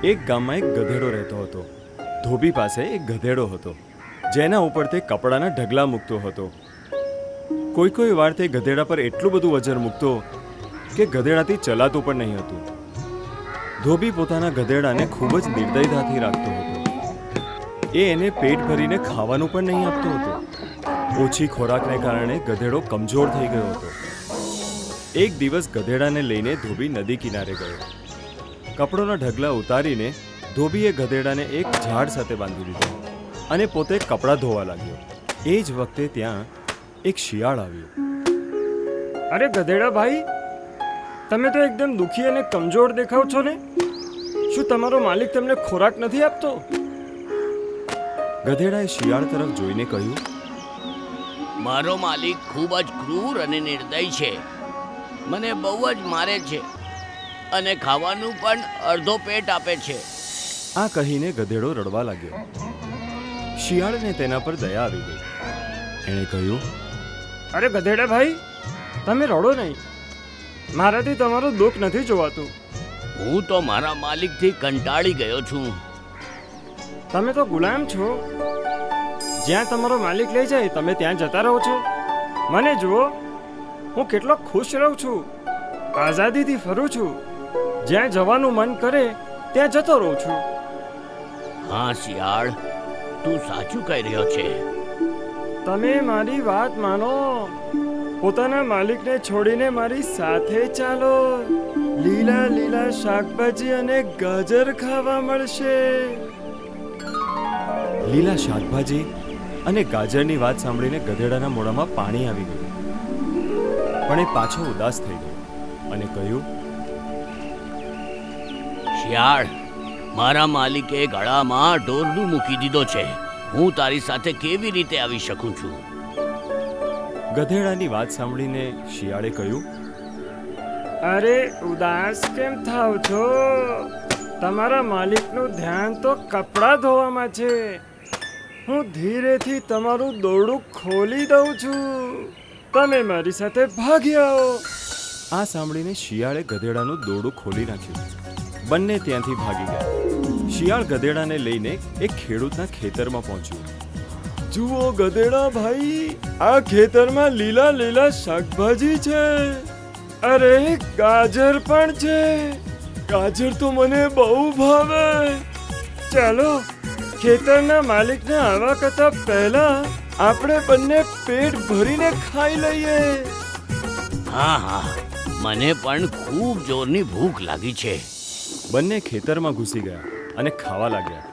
એક ગામમાં એક ગધેડો રહેતો હતો. ધોબી પાસે એક ગધેડો હતો, જેના ઉપર તે કપડાના ઢગલા મૂકતો હતો. કોઈ વાર તે ગધેડા પર એટલું બધું વજન મૂકતો કે ગધેડાથી ચલાતું પણ નહીં હતું. ધોબી પોતાના ગધેડાને ખૂબ જ નિર્દયતાથી રાખતો હતો. એ એને પેટ ભરીને ખાવાનું પણ નહીં આપતો હતો. ઓછી ખોરાકને કારણે ગધેડો કમજોર થઈ ગયો હતો. એક દિવસ ગધેડાને લઈને ધોબી નદી કિનારે ગયો. કપડોના ઢગલા ઉતારીને ધોબીએ ગધેડાને એક ઝાડ સાથે બાંધી દીધો અને પોતે કપડાં ધોવા લાગ્યો. એ જ વખતે ત્યાં એક શિયાળ આવ્યું. અરે ગધેડા ભાઈ, તમે તો એકદમ દુખી અને કમજોર દેખાવ છો ને. શું તમારો માલિક તમને ખોરાક નથી આપતો? ગધેડાએ શિયાળ તરફ જોઈને કહ્યું, મારો માલિક ખૂબ જ ક્રૂર અને નિર્દય છે. મને બહુ જ મારે છે અને ખાવાનું પણ અડધો પેટ આપે છે. આ કહીને ગધેડો રડવા લાગ્યો. શિયાળને તેના પર દયા આવી ગઈ. એણે કહ્યું, અરે ગધેડા ભાઈ, તમે રડો નહીં. મારાથી તમારું દુઃખ નથી જોવાતું. હું તો મારા માલિકથી કંટાળી ગયો છું. તમે તો ગુલામ છો. જ્યાં તમારો માલિક લઈ જાય તમે ત્યાં જતા રહો છો. મને જુઓ, હું કેટલો ખુશ રહું છું. આઝાદીથી ફરું છું. જ્યાં જવાનું મન કરે ત્યાં જતો રહું છું. હા શિયાળ, તું સાચું કહી રહ્યો છે. તમે મારી વાત માનો. પોતાના માલિકને છોડીને મારી સાથે ચાલો. લીલા લીલા શાકભાજી અને ગાજર ખાવા મળશે. લીલા શાકભાજી અને ગાજરની વાત સાંભળીને ગધેડાના મોઢામાં પાણી આવી ગયું. પણ એ પાછો ઉદાસ થઈ ગયો અને કહ્યું, શિયાળ, મારા માલિકે ગળામાં દોરડું મૂકી દીધો છે. હું તારી સાથે કેવી રીતે આવી શકું છું? ગધેડાની વાત સાંભળીને શિયાળે કહ્યું, અરે ઉદાસ કેમ થાવ છો? તમારા માલિકનું ધ્યાન તો કપડાં ધોવામાં છે. હું ધીરેથી તમારું દોરડું ખોલી દઉં છું. તમે મારી સાથે ભાગી આવો. આ સાંભળીને શિયાળે ગધેડાનું દોરડું ખોલી નાખ્યું. બંને ત્યાંથી ભાગી ગયા. શિયાળ ગધેડાને લઈને એક ખેડૂતના ખેતરમાં પહોંચ્યું. જુઓ ગધેડા ભાઈ, આ ખેતરમાં લીલા લીલા શાકભાજી છે. અરે ગાજર પણ છે. ગાજર તો મને બહુ ભાવે. ચાલો, ખેતરના માલિકને આવા કરતા પહેલા આપણે બંને પેટ ભરીને ખાઈ લઈએ. હા હા, મને પણ ખૂબ જોરની ભૂખ લાગી છે. બંને ખેતરમાં ઘૂસી ગયા અને ખાવા લાગ્યા.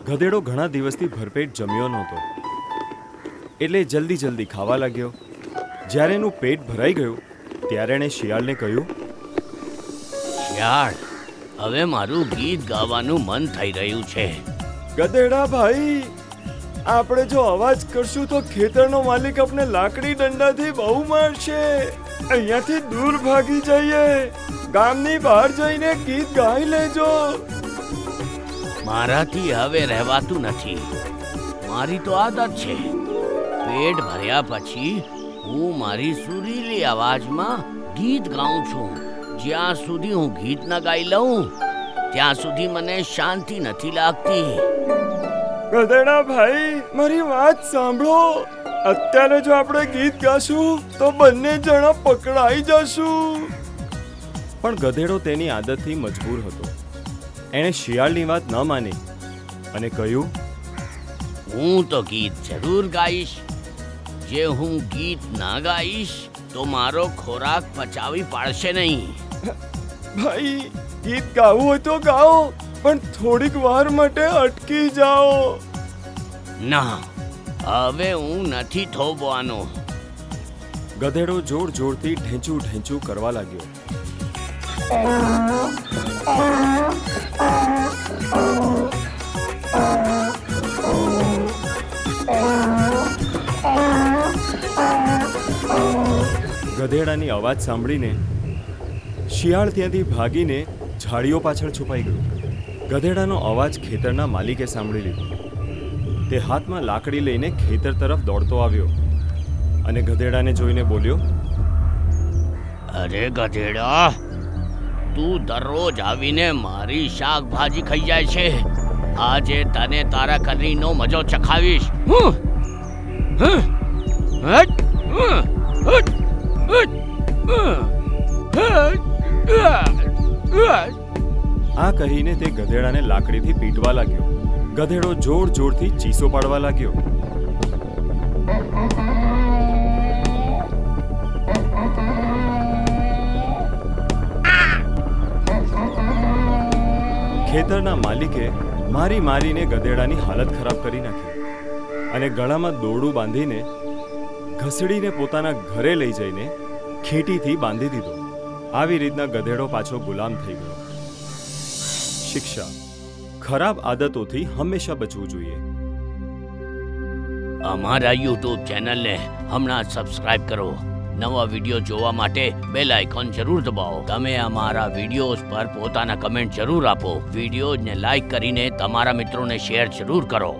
ગધેડો ઘણા દિવસથી ભરપેટ જમ્યો નહોતો, એટલે જલ્દી ખાવા લાગ્યો. જ્યારે એનું પેટ ભરાઈ ગયું ત્યારે એણે શિયાળને કહ્યું, શિયાળ, હવે મારું ગીત ગાવાનું મન થઈ રહ્યું છે. ગધેડા ભાઈ, આપણે જો અવાજ કરશું તો ખેતરનો માલિક આપણે લાકડી દંડાથી બહુ મારશે. અહીંયાથી દૂર ભાગી જઈએ. ગામની બહાર જઈને ગીત ગાઈ લેજો. મારાથી હવે રહેવાતું નથી. મારી તો આદત છે. પેટ ભર્યા પછી હું મારી સુરીલી અવાજમાં ગીત ગાઉં છું. જ્યાં સુધી હું ગીત ન ગાઈ લઉં ત્યાં સુધી મને શાંતિ નથી લાગતી. ગધેડા ભાઈ, મારી વાત સાંભળો. અત્યારે જો આપણે ગીત ગાશું તો બંને જણા પકડાઈ જશું. પણ ગધેડો તેની આદતથી મજબૂર હતો. એણે શિયાળની વાત ન માની અને કહ્યું, હું તો ગીત જરૂર ગાઈશ. જે હું ગીત ના ગાઈશ તો મારો ખોરાક પચાવી પાડશે નહીં. ભાઈ, ગીત ગાવું હોય તો ગાઓ, પણ થોડીક વાર માટે અટકી જાઓ. ના, હવે હું નથી થોભવાનો. ગધેડો જોરથી ઢેંચું કરવા લાગ્યો. ગધેડાની અવાજ સાંભળીને શિયાળ ત્યાંથી ભાગીને ઝાડીઓ પાછળ છુપાઈ ગયું. ગધેડાનો અવાજ ખેતરના માલિકે સાંભળી લીધો. તે હાથમાં લાકડી લઈને ખેતર તરફ દોડતો આવ્યો અને ગધેડાને જોઈને બોલ્યો, અરે ગધેડા, તું દરરોજ આવીને મારી શાકભાજી ખાઈ જાય છે. આજે તને તારા કરીનો મજો ચખાવીશ. આ કહીને તે ગધેડાને લાકડીથી પીટવા લાગ્યો. ગધેડો જોર જોરથી ચીસો પાડવા લાગ્યો. ખેતરના માલિકે મારીને ગધેડાની હાલત ખરાબ કરી નાખી અને ગળામાં દોરડું બાંધીને ઘસડીને પોતાના ઘરે લઈ જઈને ખેટીથી બાંધી દીધો. આવી રીતના ગધેડો પાછો ગુલામ થઈ ગયો. શિક્ષા: ખરાબ આદતોથી હંમેશા બચવું જોઈએ. અમારા યુટ્યુબ ચેનલને હમણાં જ સબસ્ક્રાઇબ કરો. નવા વિડીયો જોવા માટે બેલ આઇકોન જરૂર દબાવો. તમે અમારા વિડીયોઝ પર પોતાના કમેન્ટ જરૂર આપો. વિડીયોને લાઈક કરીને તમારા મિત્રોને શેર જરૂર કરો.